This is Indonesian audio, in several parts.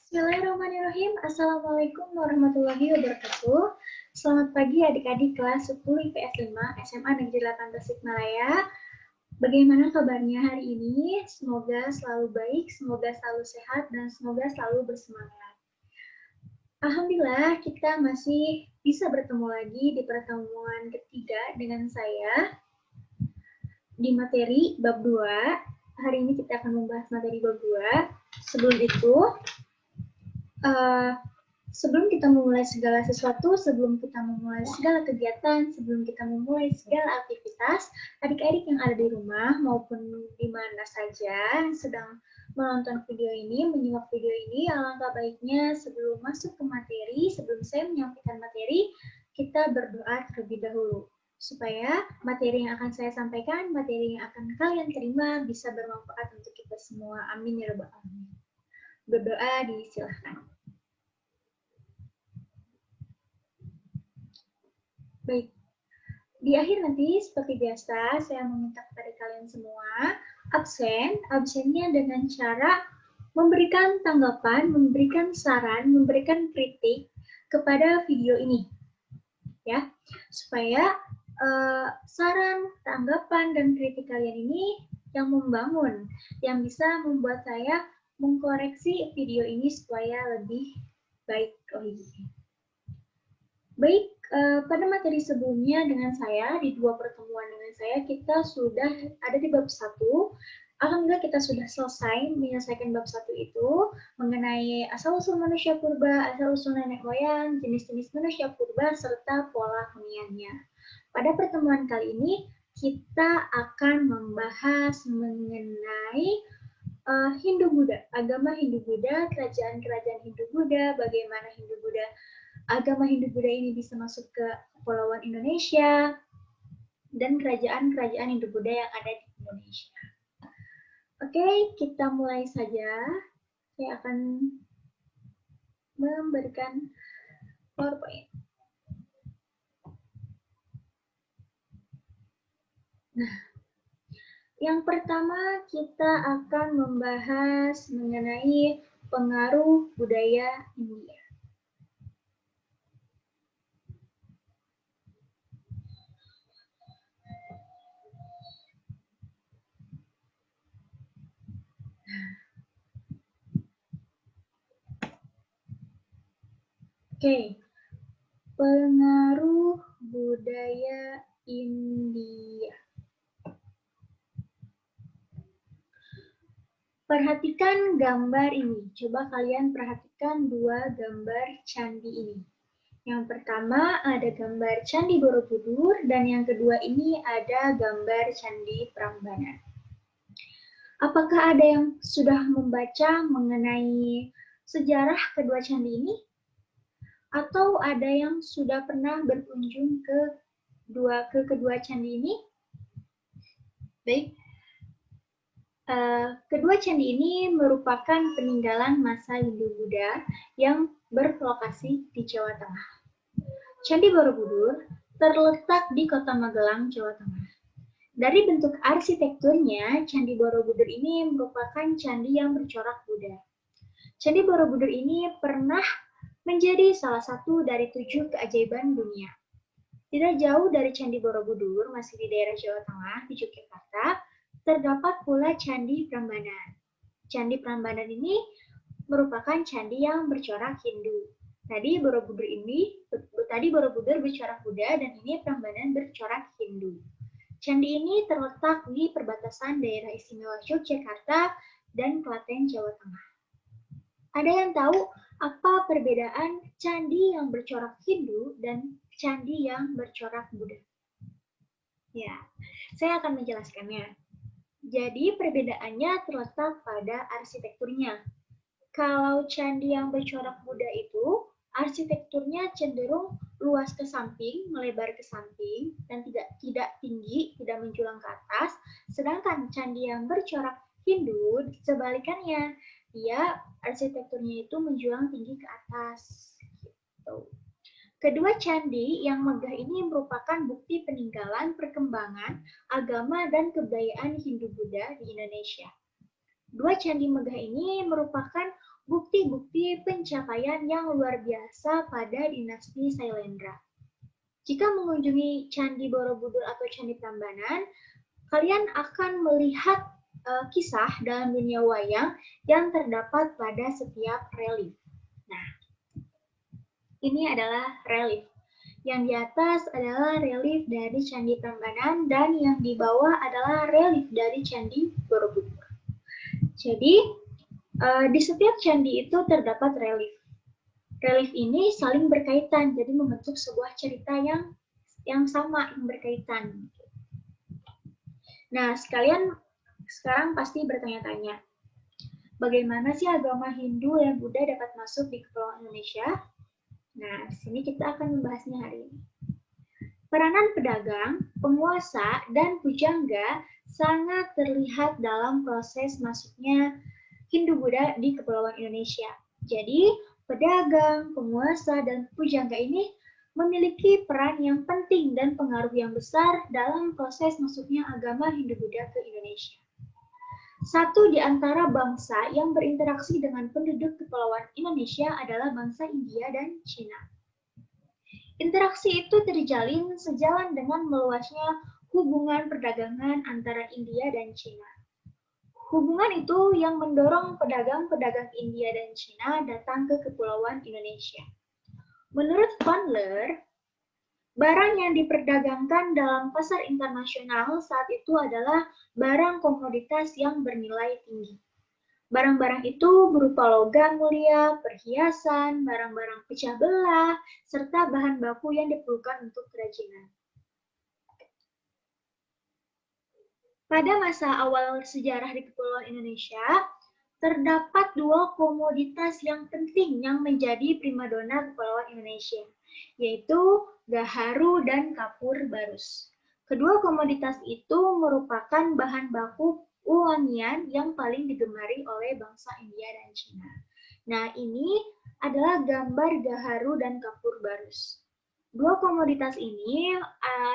Bismillahirrahmanirrahim. Assalamualaikum warahmatullahi wabarakatuh. Selamat pagi adik-adik kelas 10 IPS 5 SMA Negeri 8 Tasikmalaya. Bagaimana kabarnya hari ini? Semoga selalu baik, semoga selalu sehat, dan semoga selalu bersemangat. Alhamdulillah kita masih bisa bertemu lagi di pertemuan ketiga dengan saya di materi bab 2. Hari ini kita akan membahas materi bab 2. Sebelum itu, sebelum kita memulai segala sesuatu, sebelum kita memulai segala kegiatan, sebelum kita memulai segala aktivitas, adik-adik yang ada di rumah maupun di mana saja yang sedang menonton video ini, menyimak video ini, alangkah baiknya sebelum masuk ke materi, sebelum saya menyampaikan materi, kita berdoa terlebih dahulu. Supaya materi yang akan saya sampaikan, materi yang akan kalian terima bisa bermanfaat untuk kita semua. Amin ya rabbal alamin. Berdoa disilahkan. Baik, di akhir nanti seperti biasa saya meminta kepada kalian semua absennya dengan cara memberikan tanggapan, memberikan saran, memberikan kritik kepada video ini, ya, supaya saran, tanggapan, dan kritik kalian ini yang membangun, yang bisa membuat saya mengkoreksi video ini supaya lebih baik lagi. Baik, pada materi sebelumnya dengan saya, di 2 pertemuan dengan saya, kita sudah ada di bab 1. Alhamdulillah kita sudah selesai menyelesaikan bab 1 itu, mengenai asal-usul manusia purba, asal-usul nenek moyang, jenis-jenis manusia purba, serta pola huniannya. Pada pertemuan kali ini, kita akan membahas mengenai Hindu-Buddha, agama Hindu-Buddha, kerajaan-kerajaan Hindu-Buddha, bagaimana Hindu-Buddha, agama Hindu-Buddha ini bisa masuk ke Kepulauan Indonesia, dan kerajaan-kerajaan Hindu-Buddha yang ada di Indonesia. Oke, kita mulai saja. Saya akan memberikan PowerPoint. Nah, yang pertama kita akan membahas mengenai pengaruh budaya India. Oke, pengaruh budaya India. Perhatikan gambar ini. Coba kalian perhatikan 2 gambar candi ini. Yang pertama ada gambar Candi Borobudur, dan yang kedua ini ada gambar Candi Prambanan. Apakah ada yang sudah membaca mengenai sejarah kedua candi ini? Atau ada yang sudah pernah berkunjung ke kedua candi ini? Baik. Kedua candi ini merupakan peninggalan masa Hindu-Buddha yang berlokasi di Jawa Tengah. Candi Borobudur terletak di Kota Magelang, Jawa Tengah. Dari bentuk arsitekturnya, Candi Borobudur ini merupakan candi yang bercorak Buddha. Candi Borobudur ini pernah menjadi salah satu dari 7 keajaiban dunia. Tidak jauh dari Candi Borobudur, masih di daerah Jawa Tengah, di Yogyakarta, terdapat pula Candi Prambanan. Candi Prambanan ini merupakan candi yang bercorak Hindu. Tadi Borobudur bercorak Buddha, dan ini Prambanan bercorak Hindu. Candi ini terletak di perbatasan daerah istimewa Yogyakarta dan Klaten, Jawa Tengah. Ada yang tahu apa perbedaan candi yang bercorak Hindu dan candi yang bercorak Buddha? Ya, saya akan menjelaskannya. Jadi perbedaannya terletak pada arsitekturnya. Kalau candi yang bercorak Buddha itu, arsitekturnya cenderung luas ke samping, melebar ke samping, dan tidak tinggi, tidak menjulang ke atas. Sedangkan candi yang bercorak Hindu, sebalikannya, dia arsitekturnya itu menjulang tinggi ke atas. Gitu. Kedua candi yang megah ini merupakan bukti peninggalan perkembangan agama dan kebudayaan Hindu-Buddha di Indonesia. Dua candi megah ini merupakan bukti-bukti pencapaian yang luar biasa pada dinasti Sailendra. Jika mengunjungi Candi Borobudur atau Candi Prambanan, kalian akan melihat kisah dalam dunia wayang yang terdapat pada setiap relief. Nah, ini adalah relief. Yang di atas adalah relief dari Candi Prambanan dan yang di bawah adalah relief dari Candi Borobudur. Jadi, di setiap candi itu terdapat relief. Relief ini saling berkaitan, jadi membentuk sebuah cerita yang sama, yang berkaitan. Nah, sekarang pasti bertanya-tanya, bagaimana sih agama Hindu dan Buddha dapat masuk di Kepulauan Indonesia? Nah, di sini kita akan membahasnya hari ini. Peranan pedagang, penguasa, dan pujangga sangat terlihat dalam proses masuknya Hindu-Buddha di Kepulauan Indonesia. Jadi, pedagang, penguasa, dan pujangga ini memiliki peran yang penting dan pengaruh yang besar dalam proses masuknya agama Hindu-Buddha ke Indonesia. Satu di antara bangsa yang berinteraksi dengan penduduk Kepulauan Indonesia adalah bangsa India dan Cina. Interaksi itu terjalin sejalan dengan meluasnya hubungan perdagangan antara India dan Cina. Hubungan itu yang mendorong pedagang-pedagang India dan Cina datang ke Kepulauan Indonesia. Menurut Bandler, barang yang diperdagangkan dalam pasar internasional saat itu adalah barang komoditas yang bernilai tinggi. Barang-barang itu berupa logam mulia, perhiasan, barang-barang pecah belah, serta bahan baku yang diperlukan untuk kerajinan. Pada masa awal sejarah di Kepulauan Indonesia, terdapat dua komoditas yang penting yang menjadi primadona Kepulauan Indonesia, yaitu gaharu dan kapur barus. Kedua komoditas itu merupakan bahan baku wangian yang paling digemari oleh bangsa India dan Cina. Nah, ini adalah gambar gaharu dan kapur barus. Dua komoditas ini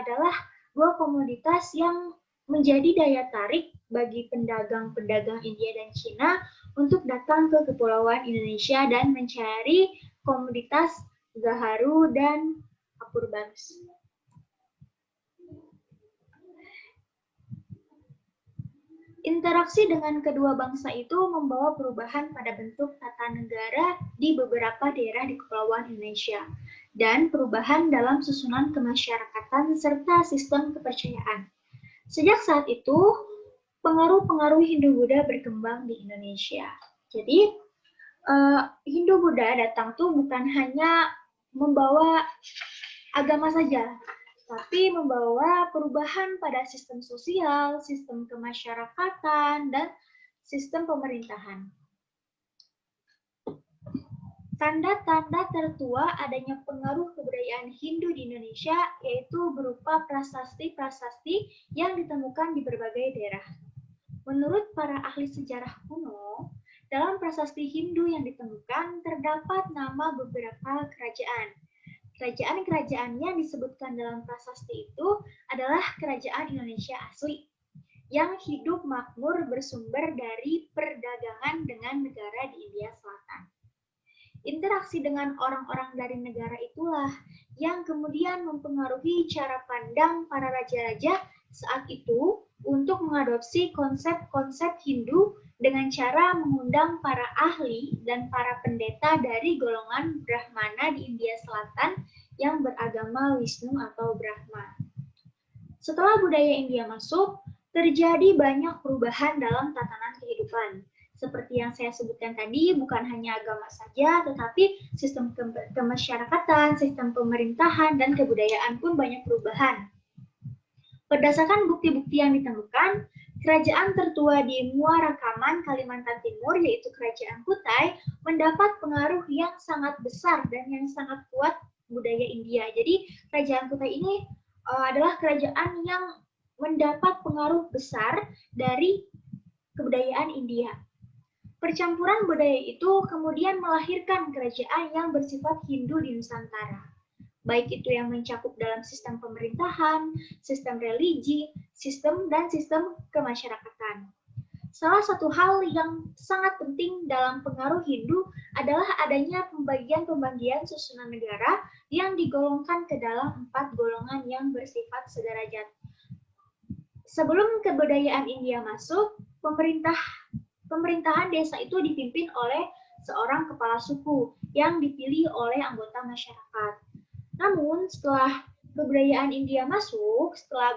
adalah dua komoditas yang menjadi daya tarik bagi pedagang-pedagang India dan Cina untuk datang ke Kepulauan Indonesia dan mencari komoditas gaharu dan kapur barus. Interaksi dengan kedua bangsa itu membawa perubahan pada bentuk tata negara di beberapa daerah di Kepulauan Indonesia dan perubahan dalam susunan kemasyarakatan serta sistem kepercayaan. Sejak saat itu, pengaruh-pengaruh Hindu-Buddha berkembang di Indonesia. Jadi, Hindu-Buddha datang tuh bukan hanya membawa agama saja, tapi membawa perubahan pada sistem sosial, sistem kemasyarakatan, dan sistem pemerintahan. Tanda-tanda tertua adanya pengaruh kebudayaan Hindu di Indonesia yaitu berupa prasasti-prasasti yang ditemukan di berbagai daerah. Menurut para ahli sejarah kuno, dalam prasasti Hindu yang ditemukan terdapat nama beberapa kerajaan. Kerajaan-kerajaan yang disebutkan dalam prasasti itu adalah kerajaan Indonesia asli yang hidup makmur bersumber dari perdagangan dengan negara di India Selatan. Interaksi dengan orang-orang dari negara itulah yang kemudian mempengaruhi cara pandang para raja-raja saat itu untuk mengadopsi konsep-konsep Hindu dengan cara mengundang para ahli dan para pendeta dari golongan Brahmana di India Selatan yang beragama Wisnu atau Brahma. Setelah budaya India masuk, terjadi banyak perubahan dalam tatanan kehidupan. Seperti yang saya sebutkan tadi, bukan hanya agama saja, tetapi sistem kemasyarakatan, sistem pemerintahan, dan kebudayaan pun banyak perubahan. Berdasarkan bukti-bukti yang ditemukan, kerajaan tertua di Muara Kaman, Kalimantan Timur, yaitu Kerajaan Kutai, mendapat pengaruh yang sangat besar dan yang sangat kuat budaya India. Jadi, Kerajaan Kutai ini adalah kerajaan yang mendapat pengaruh besar dari kebudayaan India. Percampuran budaya itu kemudian melahirkan kerajaan yang bersifat Hindu di Nusantara. Baik itu yang mencakup dalam sistem pemerintahan, sistem religi, sistem kemasyarakatan. Salah satu hal yang sangat penting dalam pengaruh Hindu adalah adanya pembagian susunan negara yang digolongkan ke dalam 4 golongan yang bersifat sederajat. Sebelum kebudayaan India masuk, pemerintahan desa itu dipimpin oleh seorang kepala suku yang dipilih oleh anggota masyarakat. Namun setelah kebudayaan India masuk, setelah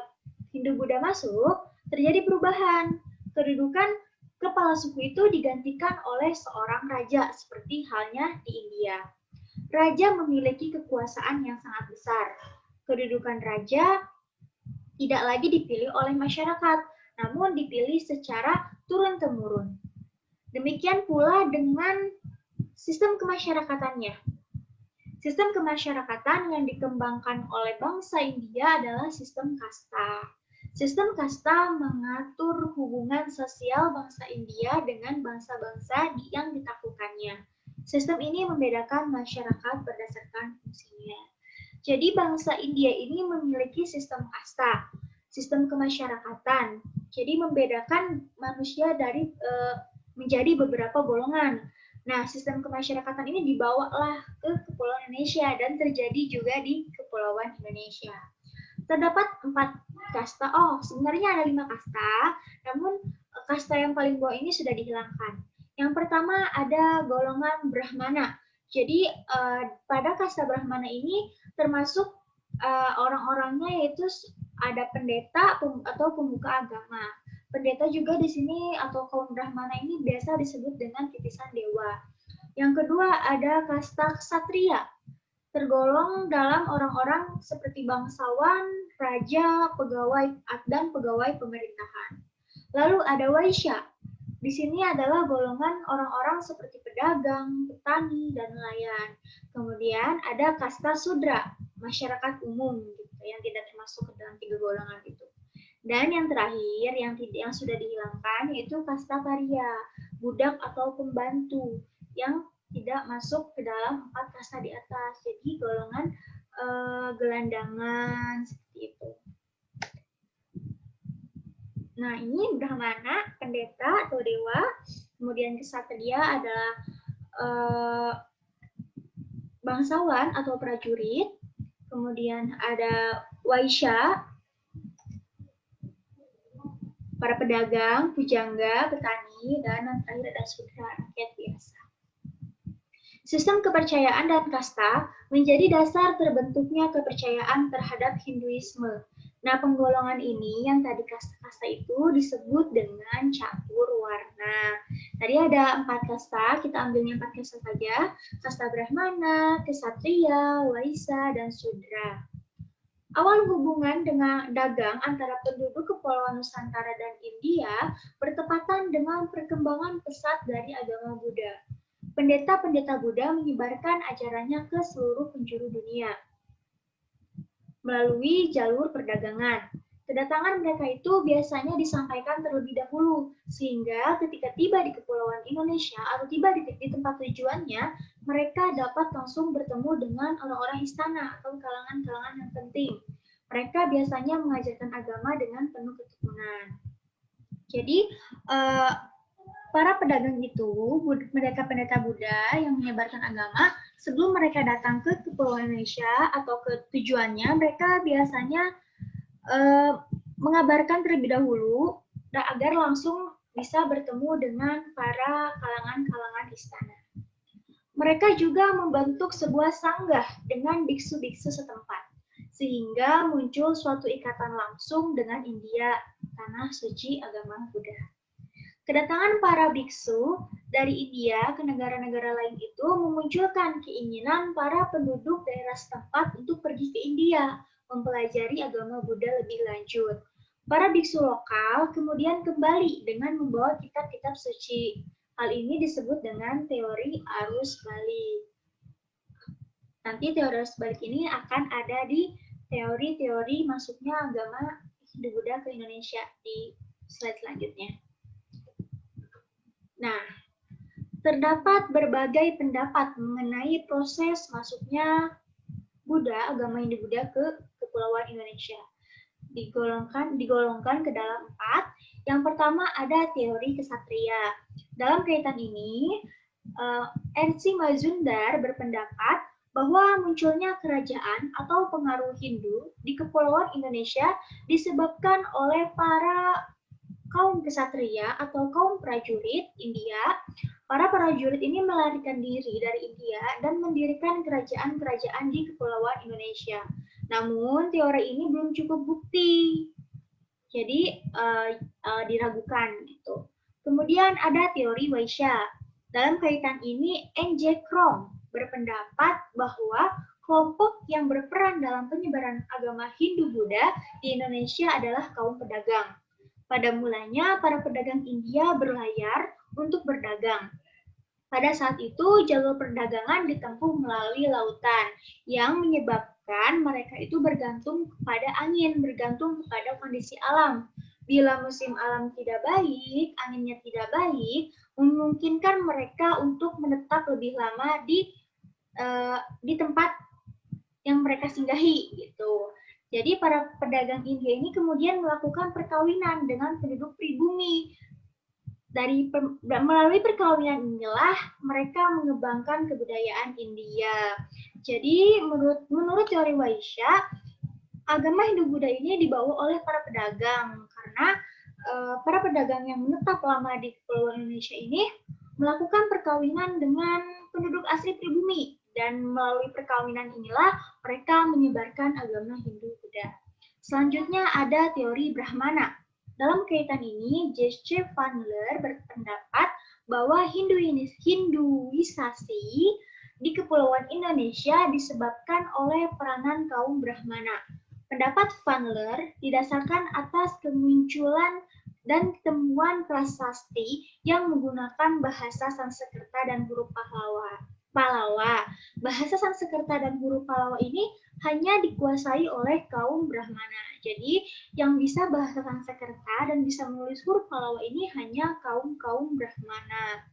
Hindu-Buddha masuk, terjadi perubahan. Kedudukan kepala suku itu digantikan oleh seorang raja, seperti halnya di India. Raja memiliki kekuasaan yang sangat besar. Kedudukan raja tidak lagi dipilih oleh masyarakat, namun dipilih secara turun-temurun. Demikian pula dengan sistem kemasyarakatannya. Sistem kemasyarakatan yang dikembangkan oleh bangsa India adalah sistem kasta. Sistem kasta mengatur hubungan sosial bangsa India dengan bangsa-bangsa yang ditaklukannya. Sistem ini membedakan masyarakat berdasarkan fungsinya. Jadi bangsa India ini memiliki sistem kasta, sistem kemasyarakatan. Jadi membedakan manusia dari menjadi beberapa golongan. Nah, sistem kemasyarakatan ini dibawalah ke Kepulauan Indonesia dan terjadi juga di Kepulauan Indonesia. Terdapat 4 kasta. Oh, sebenarnya ada 5 kasta, namun kasta yang paling bawah ini sudah dihilangkan. Yang pertama ada golongan Brahmana. Jadi pada kasta Brahmana ini termasuk orang-orangnya yaitu ada pendeta atau pemuka agama. Pendeta juga di sini atau kaum Brahmana ini biasa disebut dengan titisan dewa. Yang kedua ada kasta Ksatria. Tergolong dalam orang-orang seperti bangsawan, raja, pegawai, dan pegawai pemerintahan. Lalu ada Waisya. Di sini adalah golongan orang-orang seperti pedagang, petani, dan nelayan. Kemudian ada kasta Sudra, masyarakat umum, gitu, yang tidak termasuk ke dalam 3 golongan itu. Dan yang terakhir, yang sudah dihilangkan, yaitu kasta Karya, budak atau pembantu, yang tidak masuk ke dalam 4 kasta di atas. Jadi golongan gelandangan seperti itu. Nah, ini Brahmana, pendeta atau dewa. Kemudian Ksatria adalah bangsawan atau prajurit. Kemudian ada Waisya, para pedagang, pujangga, petani, dan yang terakhir ada Sudra, rakyat biasa. Sistem kepercayaan dan kasta menjadi dasar terbentuknya kepercayaan terhadap Hinduisme. Nah, penggolongan ini yang tadi kasta-kasta itu disebut dengan catur warna. Tadi ada 4 kasta, kita ambilnya 4 kasta saja. Kasta Brahmana, Ksatria, Waisya, dan Sudra. Awal hubungan dengan dagang antara penduduk Kepulauan Nusantara dan India bertepatan dengan perkembangan pesat dari agama Buddha. Pendeta-pendeta Buddha menyebarkan ajarannya ke seluruh penjuru dunia melalui jalur perdagangan. Kedatangan mereka itu biasanya disampaikan terlebih dahulu, sehingga ketika tiba di Kepulauan Indonesia atau tiba di tempat tujuannya, mereka dapat langsung bertemu dengan orang-orang istana atau kalangan-kalangan yang penting. Mereka biasanya mengajarkan agama dengan penuh ketekunan. Jadi, para pedagang itu, pendeta-pendeta Buddha yang menyebarkan agama, sebelum mereka datang ke Kepulauan Indonesia atau ke tujuannya, mereka biasanya mengabarkan terlebih dahulu agar langsung bisa bertemu dengan para kalangan-kalangan istana. Mereka juga membentuk sebuah sanggah dengan biksu-biksu setempat, sehingga muncul suatu ikatan langsung dengan India, tanah suci agama Buddha. Kedatangan para biksu dari India ke negara-negara lain itu memunculkan keinginan para penduduk daerah setempat untuk pergi ke India, mempelajari agama Buddha lebih lanjut. Para biksu lokal kemudian kembali dengan membawa kitab-kitab suci. Hal ini disebut dengan teori arus balik. Nanti teori arus balik ini akan ada di teori-teori masuknya agama Hindu-Buddha ke Indonesia di slide selanjutnya. Nah, terdapat berbagai pendapat mengenai proses masuknya Buddha, agama Hindu-Buddha ke Kepulauan Indonesia. Digolongkan ke dalam 4, Yang pertama ada teori kesatria. Dalam kaitan ini, N.C. Mazumdar berpendapat bahwa munculnya kerajaan atau pengaruh Hindu di Kepulauan Indonesia disebabkan oleh para kaum kesatria atau kaum prajurit India. Para prajurit ini melarikan diri dari India dan mendirikan kerajaan-kerajaan di Kepulauan Indonesia. Namun teori ini belum cukup bukti, jadi diragukan gitu. Kemudian ada teori Vaishya. Dalam kaitan ini, N.J. Krom berpendapat bahwa kelompok yang berperan dalam penyebaran agama Hindu-Buddha di Indonesia adalah kaum pedagang. Pada mulanya, para pedagang India berlayar untuk berdagang. Pada saat itu, jalur perdagangan ditempuh melalui lautan, yang menyebabkan mereka itu bergantung kepada angin, bergantung kepada kondisi alam. Bila musim alam tidak baik, anginnya tidak baik, memungkinkan mereka untuk menetap lebih lama di tempat yang mereka singgahi, gitu. Jadi para pedagang India ini kemudian melakukan perkawinan dengan penduduk pribumi. Melalui perkawinan inilah mereka mengembangkan kebudayaan India. Jadi menurut teori Vaishya, agama Hindu-Buddha ini dibawa oleh para pedagang karena para pedagang yang menetap lama di Kepulauan Indonesia ini melakukan perkawinan dengan penduduk asli pribumi, dan melalui perkawinan inilah mereka menyebarkan agama Hindu-Buddha. Selanjutnya ada teori Brahmana. Dalam kaitan ini, J.C. Vandler berpendapat bahwa Hinduisasi di Kepulauan Indonesia disebabkan oleh peranan kaum Brahmana. Pendapat Vandler didasarkan atas kemunculan dan temuan prasasti yang menggunakan bahasa Sanskerta dan huruf Pallava. Bahasa Sanskerta dan huruf Pallava ini hanya dikuasai oleh kaum Brahmana. Jadi yang bisa bahasa Sanskerta dan bisa menulis huruf Pallava ini hanya kaum Brahmana.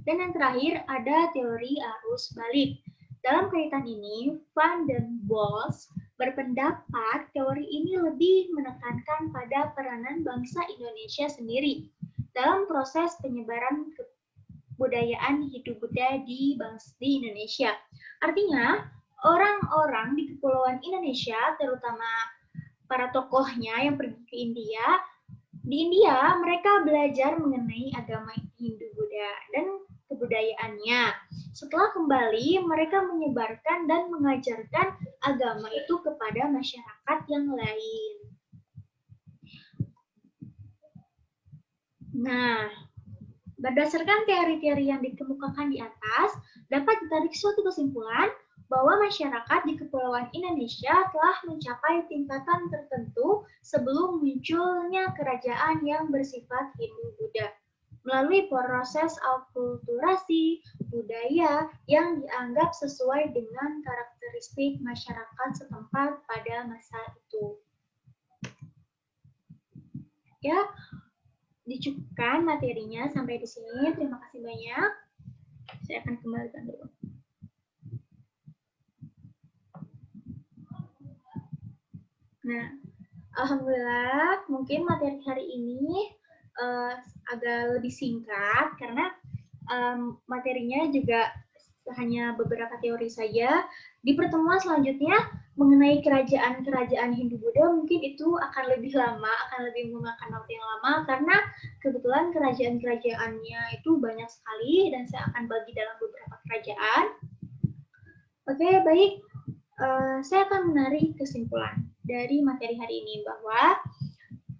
Dan yang terakhir ada teori arus balik. Dalam kaitan ini, Van den Bosch berpendapat teori ini lebih menekankan pada peranan bangsa Indonesia sendiri dalam proses penyebaran kebudayaan Hindu-Buddha di Indonesia. Artinya, orang-orang di Kepulauan Indonesia, terutama para tokohnya yang pergi ke India, di India mereka belajar mengenai agama Hindu-Buddha dan kebudayaannya. Setelah kembali, mereka menyebarkan dan mengajarkan agama itu kepada masyarakat yang lain. Nah, berdasarkan teori-teori yang dikemukakan di atas, dapat ditarik suatu kesimpulan bahwa masyarakat di Kepulauan Indonesia telah mencapai tingkatan tertentu sebelum munculnya kerajaan yang bersifat Hindu-Buddha melalui proses akulturasi budaya yang dianggap sesuai dengan karakteristik masyarakat setempat pada masa itu. Ya, dicukupkan materinya sampai di sini. Terima kasih banyak. Saya akan kembalikan dulu. Nah, alhamdulillah mungkin materi hari ini agak lebih singkat karena materinya juga hanya beberapa teori saja. Di pertemuan selanjutnya mengenai kerajaan-kerajaan Hindu-Buddha mungkin itu akan lebih lama, akan lebih memakan waktu yang lama karena kebetulan kerajaan-kerajaannya itu banyak sekali dan saya akan bagi dalam beberapa kerajaan. Oke, baik. Saya akan menarik kesimpulan dari materi hari ini bahwa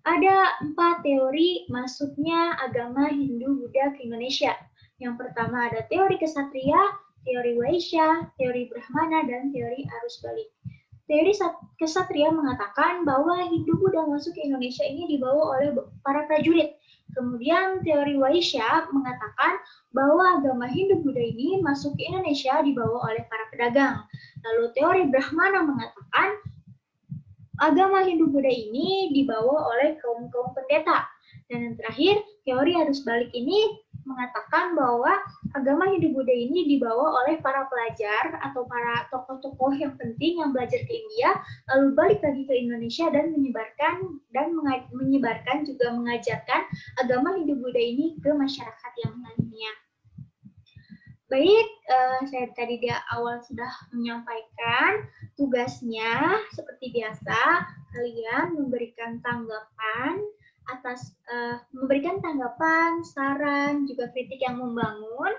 ada 4 teori masuknya agama Hindu-Buddha ke Indonesia. Yang pertama ada teori kesatria, teori Vaishya, teori Brahmana, dan teori arus balik. Teori kesatria mengatakan bahwa Hindu-Buddha masuk ke Indonesia ini dibawa oleh para prajurit. Kemudian teori Vaishya mengatakan bahwa agama Hindu-Buddha ini masuk ke Indonesia dibawa oleh para pedagang. Lalu teori Brahmana mengatakan agama Hindu-Buddha ini dibawa oleh kaum-kaum pendeta. Dan yang terakhir, teori arus balik ini mengatakan bahwa agama Hindu-Buddha ini dibawa oleh para pelajar atau para tokoh-tokoh yang penting yang belajar ke India, lalu balik lagi ke Indonesia dan menyebarkan juga mengajarkan agama Hindu-Buddha ini ke masyarakat yang lainnya. Baik, saya tadi di awal sudah menyampaikan tugasnya seperti biasa, kalian memberikan tanggapan saran, juga kritik yang membangun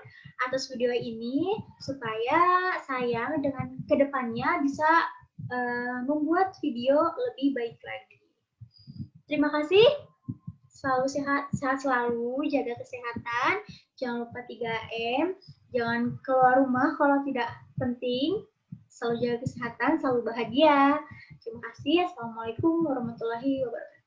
atas video ini supaya saya dengan kedepannya bisa membuat video lebih baik lagi. Terima kasih. Selalu sehat selalu, jaga kesehatan, jangan lupa 3M, jangan keluar rumah kalau tidak penting, selalu jaga kesehatan, selalu bahagia. Terima kasih. Assalamualaikum warahmatullahi wabarakatuh.